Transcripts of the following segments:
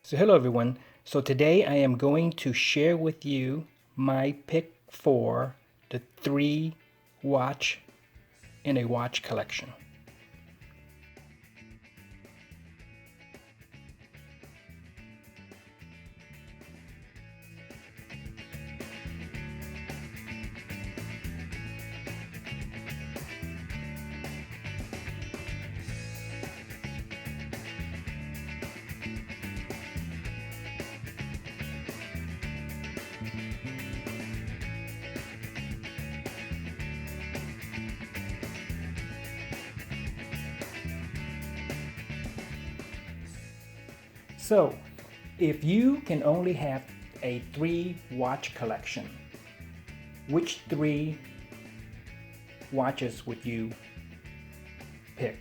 So hello everyone. So today I am going to share with you my pick for the 3 watch in a watch collection. So if you can only have a 3 watch collection, which 3 watches would you pick?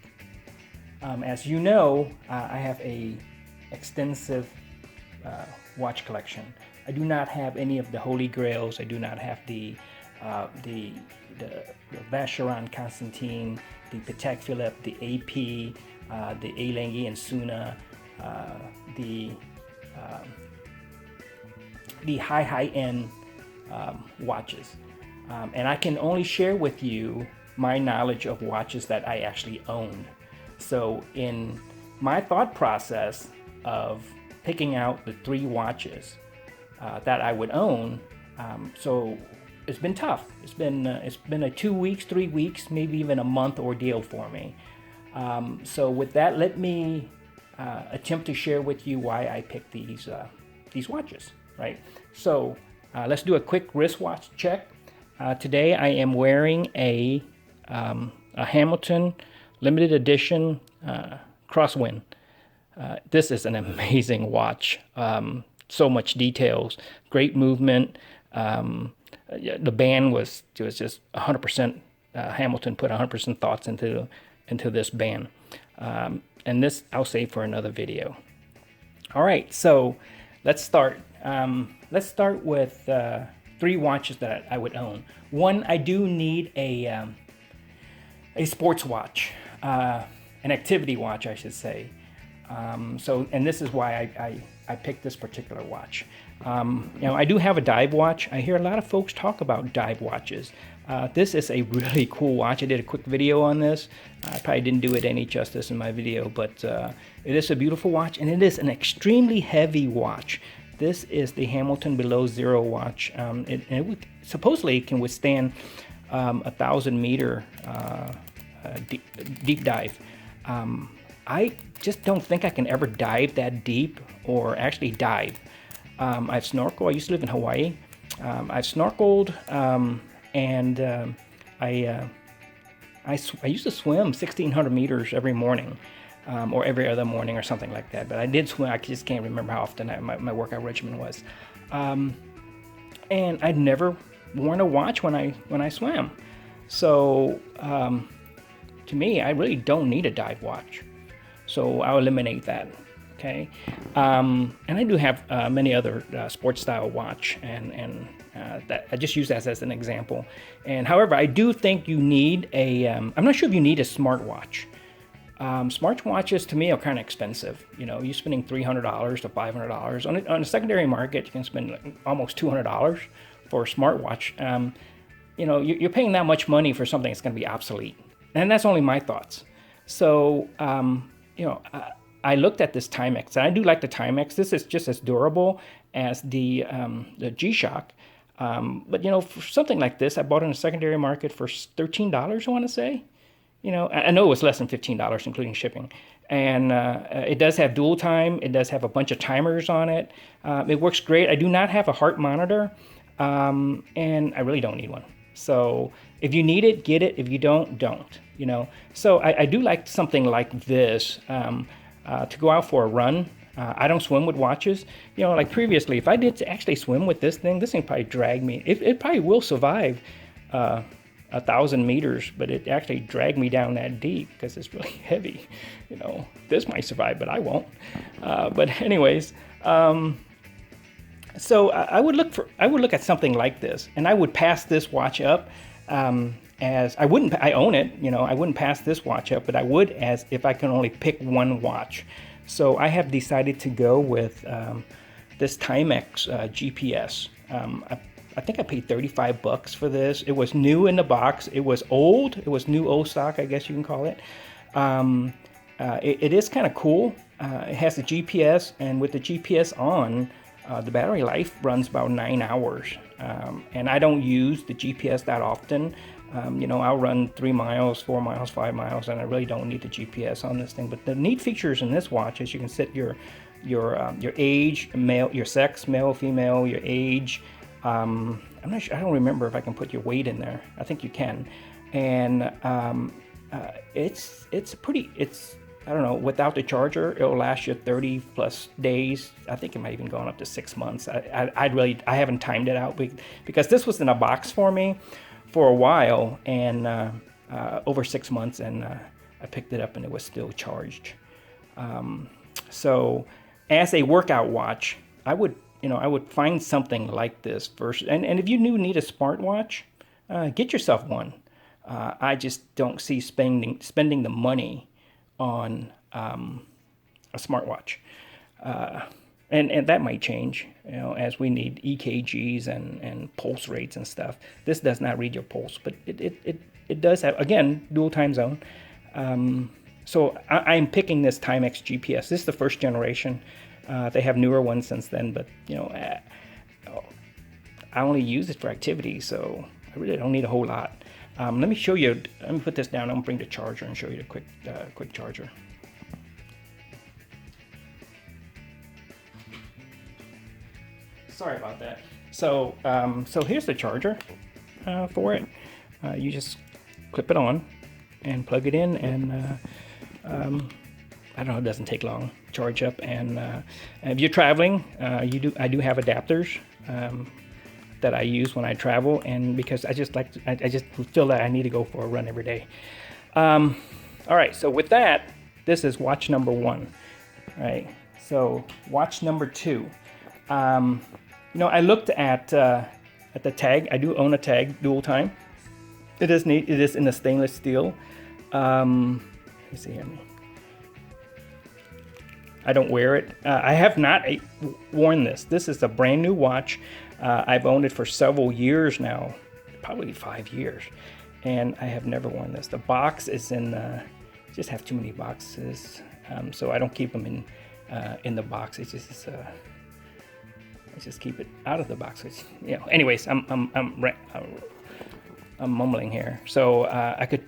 As you know, I have a extensive watch collection. I do not have any of the Holy Grails. I do not have the Vacheron Constantine, the Patek Philippe, the AP, the A. and Suna, the high-end watches. And I can only share with you my knowledge of watches that I actually owned. So in my thought process of picking out the 3 watches that I would own, so it's been tough. It's been a 2 weeks, 3 weeks, maybe even a month ordeal for me. So with that, let me attempt to share with you why I picked these watches, right? So let's do a quick wristwatch check. Today I am wearing a Hamilton limited edition Crosswind. This is an amazing watch. So much details, great movement. The band was just 100%. Hamilton put 100% thoughts into this band. And this I'll save for another video. All right, so let's start. Let's start with 3 watches that I would own. One, I do need a sports watch, an activity watch, I should say. And this is why I picked this particular watch. I do have a dive watch. I hear a lot of folks talk about dive watches. This is a really cool watch. I did a quick video on this. I probably didn't do it any justice in my video, but it is a beautiful watch, and it is an extremely heavy watch. This is the Hamilton Below Zero watch. It supposedly can withstand 1,000-meter deep dive. I just don't think I can ever dive that deep, or actually dive. I've snorkeled. I used to live in Hawaii. I've snorkeled, and I used to swim 1,600 meters every morning, or every other morning, or something like that. But I did swim. I just can't remember how often my workout regimen was. And I'd never worn a watch when I swam. So to me, I really don't need a dive watch. So I'll eliminate that. Okay, and I do have many other sports style watch, and that I just use that as an example. And however, I do think you need I'm not sure if you need a smartwatch. Smartwatches to me are kind of expensive. You're spending $300 to $500 on a secondary market. You can spend almost $200 for a smartwatch. You're paying that much money for something that's going to be obsolete, and that's only my thoughts. So I looked at this Timex, and I do like the Timex. This is just as durable as the G-Shock. But for something like this, I bought it in a secondary market for $13, I want to say. I know it was less than $15, including shipping. And it does have dual time. It does have a bunch of timers on it. It works great. I do not have a heart monitor, and I really don't need one. So if you need it, get it. If you don't, don't. So I do like something like this. To go out for a run. I don't swim with watches. Like previously, if I did actually swim with this thing probably drag me. It probably will survive 1,000 meters, but it actually dragged me down that deep because it's really heavy. This might survive, but I won't. But anyways, so I would look at something like this, and I would pass this watch up. I own it, I wouldn't pass this watch up, but I would as if I can only pick one watch. So I have decided to go with this Timex GPS. I think I paid $35 for this. It was new in the box. It was old. It was new old stock, I guess you can call it. It is kind of cool. It has the GPS, and with the GPS on, the battery life runs about 9 hours. And I don't use the GPS that often. I'll run 3 miles, 4 miles, 5 miles, and I really don't need the GPS on this thing. But the neat features in this watch is you can set your age, your sex, male, female, your age. I'm not sure. I don't remember if I can put your weight in there. I think you can, and it's I don't know. Without the charger, it'll last you 30 plus days. I think it might even go on up to 6 months. I haven't timed it out because this was in a box for me for a while, and over 6 months, and I picked it up and it was still charged. So as a workout watch, I would find something like this first. And if you need a smartwatch, get yourself one. I just don't see spending the money on a smartwatch. And that might change, as we need EKGs and pulse rates and stuff. This does not read your pulse, but it does have, again, dual time zone. So I'm picking this Timex GPS. This is the first generation. They have newer ones since then, but I only use it for activity, so I really don't need a whole lot. Let me show you. Let me put this down. I'm gonna bring the charger and show you the quick charger. Sorry about that. So here's the charger for it. You just clip it on and plug it in, and I don't know, it doesn't take long. Charge up, and if you're traveling, I do have adapters that I use when I travel, and because I just feel that I need to go for a run every day. All right, so with that, this is watch number 1. All right, so watch number 2. I looked at the tag. I do own a tag, dual time. It is neat. It is in a stainless steel. Let me see here. I don't wear it. I have not worn this. This is a brand new watch. I've owned it for several years now, probably 5 years, and I have never worn this. The box is in. Just have too many boxes, so I don't keep them in the box. It's just I just keep it out of the box. Anyways, I'm mumbling here. So I could,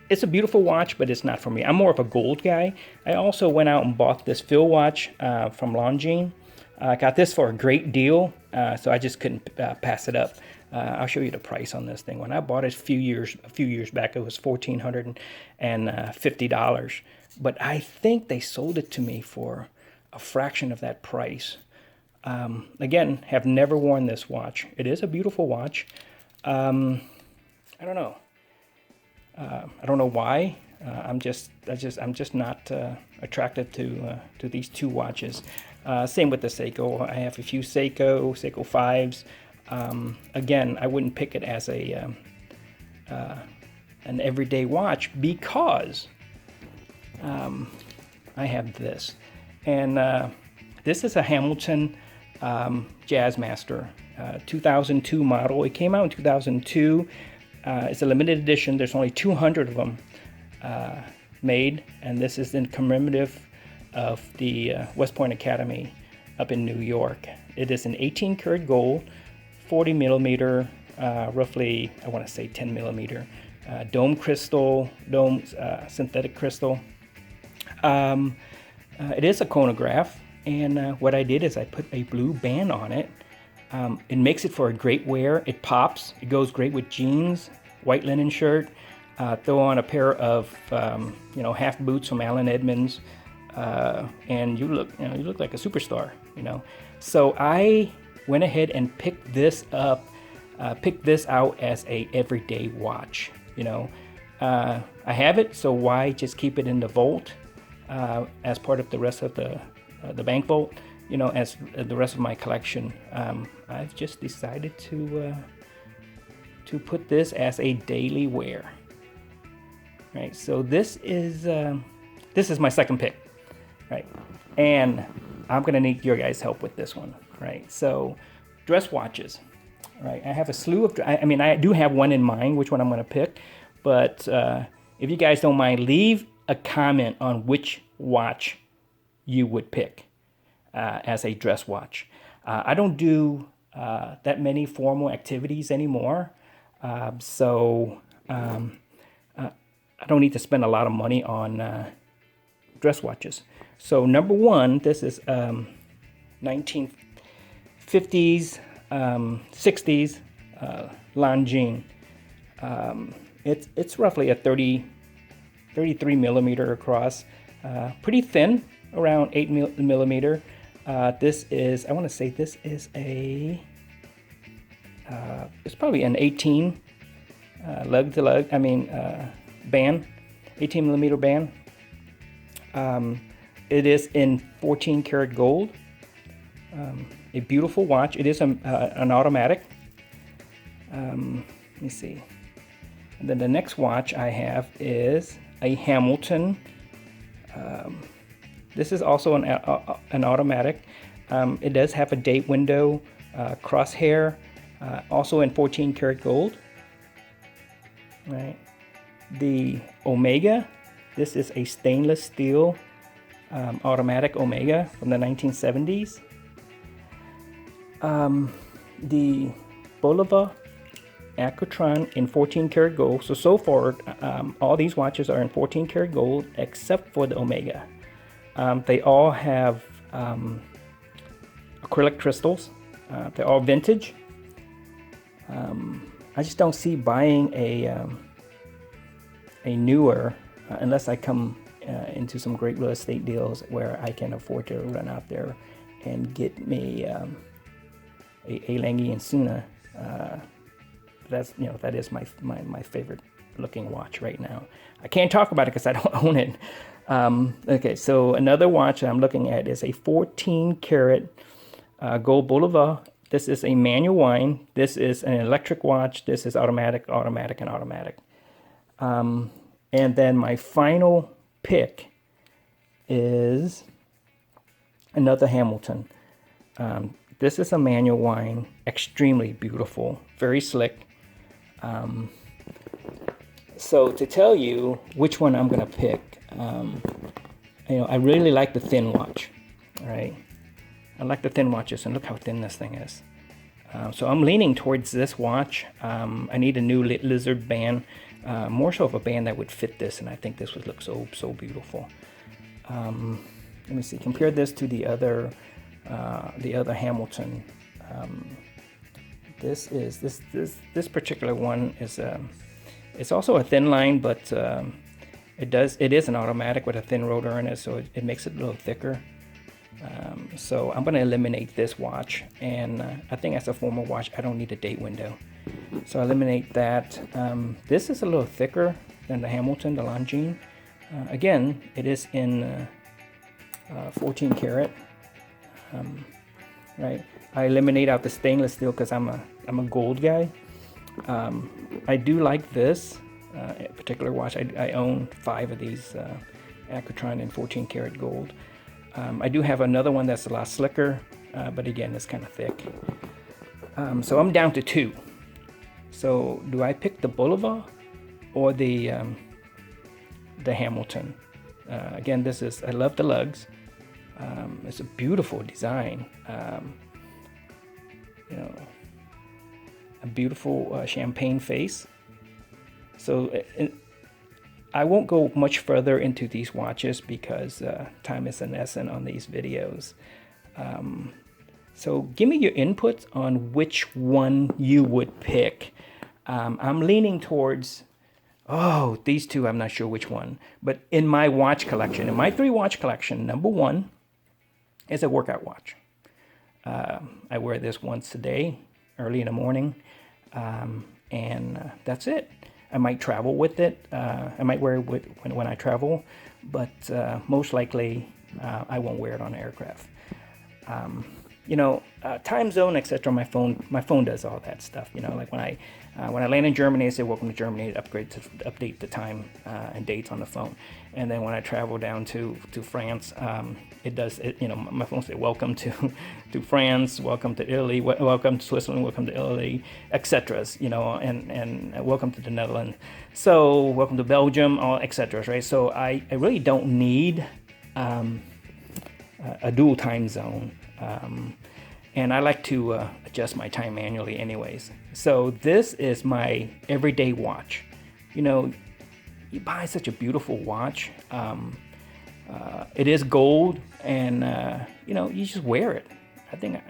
it's a beautiful watch, but it's not for me. I'm more of a gold guy. I also went out and bought this Phil watch from Longines. I got this for a great deal, so I just couldn't pass it up. I'll show you the price on this thing. When I bought it a few years back, it was $1,450. But I think they sold it to me for a fraction of that price. Again, have never worn this watch. It is a beautiful watch. I don't know. I don't know why. I'm just not attracted to these two watches. Same with the Seiko. I have a few Seiko 5s. Again, I wouldn't pick it as an everyday watch because I have this, and this is a Hamilton Jazzmaster 2002 model. It came out in 2002. It's a limited edition. There's only 200 of them made, and this is in commemorative of the West Point Academy up in New York. It is an 18 karat gold, 40 millimeter, roughly, I want to say 10 millimeter, dome synthetic crystal. It is a chronograph, and what I did is I put a blue band on it. It makes it for a great wear. It pops. It goes great with jeans, white linen shirt. Throw on a pair of half boots from Allen Edmonds, and you look like a superstar. So I went ahead and picked this out as a everyday watch. I have it, so why just keep it in the vault as part of the rest of the bank vault? As the rest of my collection. I've just decided to put this as a daily wear. Right, so this is my second pick. right? And I'm gonna need your guys' help with this one, right? So, dress watches, right? I have a slew of, I mean, I do have one in mind, which one I'm gonna pick, but if you guys don't mind, leave a comment on which watch you would pick as a dress watch. I don't do that many formal activities anymore, so I don't need to spend a lot of money on dress watches. So number one, this is 1950s, 60s Longines. It's roughly a 33 millimeter across, pretty thin, around 8 millimeter. This is, I want to say this is a, it's probably an 18 lug to lug, band, 18 millimeter band. It is in 14 karat gold. A beautiful watch. It is an automatic. Let me see. And then the next watch I have is a Hamilton. This is also an automatic. It does have a date window, crosshair, also in 14 karat gold. Right. The Omega. This is a stainless steel automatic Omega from the 1970s. The Bulova Acrotron in 14 karat gold. So far, all these watches are in 14 karat gold except for the Omega. They all have acrylic crystals. They're all vintage. I just don't see buying a newer unless I come into some great real estate deals where I can afford to run out there and get me a Lange and Suna. That's, you know, that is my favorite looking watch right now. I can't talk about it because I don't own it. Okay, so another watch I'm looking at is a 14 karat gold Bulova. This is a manual wind. This is an electric watch. This is automatic, automatic, and automatic. And then my final pick is another Hamilton. This is a manual wind, extremely beautiful, very slick. So to tell you which one I'm gonna pick, I really like the thin watch, right? I like the thin watches, and look how thin this thing is. So I'm leaning towards this watch. I need a new lizard band, more so of a band that would fit this, and I think this would look so beautiful. Let me see. Compare this to the other Hamilton. This particular one is it's also a thin line, but it is an automatic with a thin rotor in it, so it makes it a little thicker. So I'm going to eliminate this watch, and I think as a formal watch I don't need a date window, so I eliminate that. This is a little thicker than the Hamilton, the Longines. Again, it is in 14 karat. Right, I eliminate out the stainless steel because I'm a gold guy. I do like this particular watch. I own 5 of these Acrotron in 14 karat gold. I do have another one that's a lot slicker, but again, it's kind of thick. So I'm down to 2. So do I pick the Bulova or the Hamilton? Again, I love the lugs. It's a beautiful design. A beautiful champagne face. So I won't go much further into these watches because time is an essence on these videos. So give me your input on which one you would pick. I'm leaning towards, these two, I'm not sure which one. But in my watch collection, in my 3 watch collection, number 1 is a workout watch. I wear this once a day, early in the morning, and that's it. I might travel with it. I might wear it when I travel, but most likely I won't wear it on an aircraft. time zone, etc. My phone does all that stuff. Like when I land in Germany, I say welcome to Germany, update the time and dates on the phone. And then when I travel down to France, it does it. My phone says welcome to France, welcome to Italy, welcome to Switzerland, welcome to Italy, etc. And welcome to the Netherlands. So welcome to Belgium, all etc. Right. So I really don't need a dual time zone. And I like to adjust my time manually anyways. So this is my everyday watch. You buy such a beautiful watch. It is gold, and you just wear it. I think,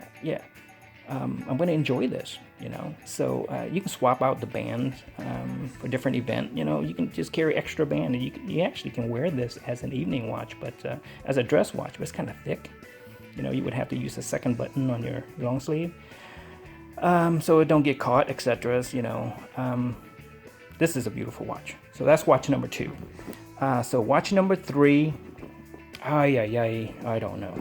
I'm going to enjoy this. So you can swap out the bands for different event. You can just carry extra band, and you actually can wear this as an evening watch, but as a dress watch. But it's kind of thick. You would have to use a second button on your long sleeve, so it don't get caught, etc. This is a beautiful watch. So that's watch number 2. So watch number 3. I don't know.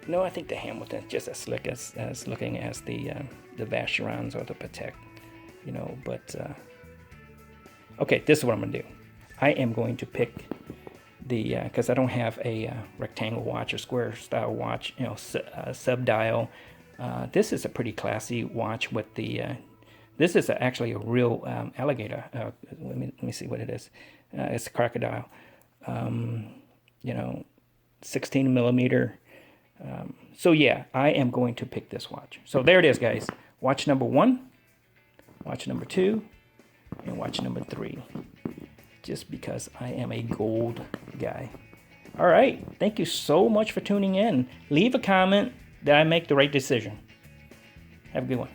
No, I think the Hamilton's just as slick as looking as the Vacherons or the Patek. But okay, this is what I'm gonna do. I am going to pick because I don't have a rectangle watch or square style watch, sub dial. This is a pretty classy watch with this is actually a real alligator. Let me see what it is. It's a crocodile. 16 millimeter. So yeah, I am going to pick this watch. So there it is, guys. Watch number 1, watch number 2, and watch number 3. Just because I am a gold guy. All right. Thank you so much for tuning in. Leave a comment that I make the right decision. Have a good one.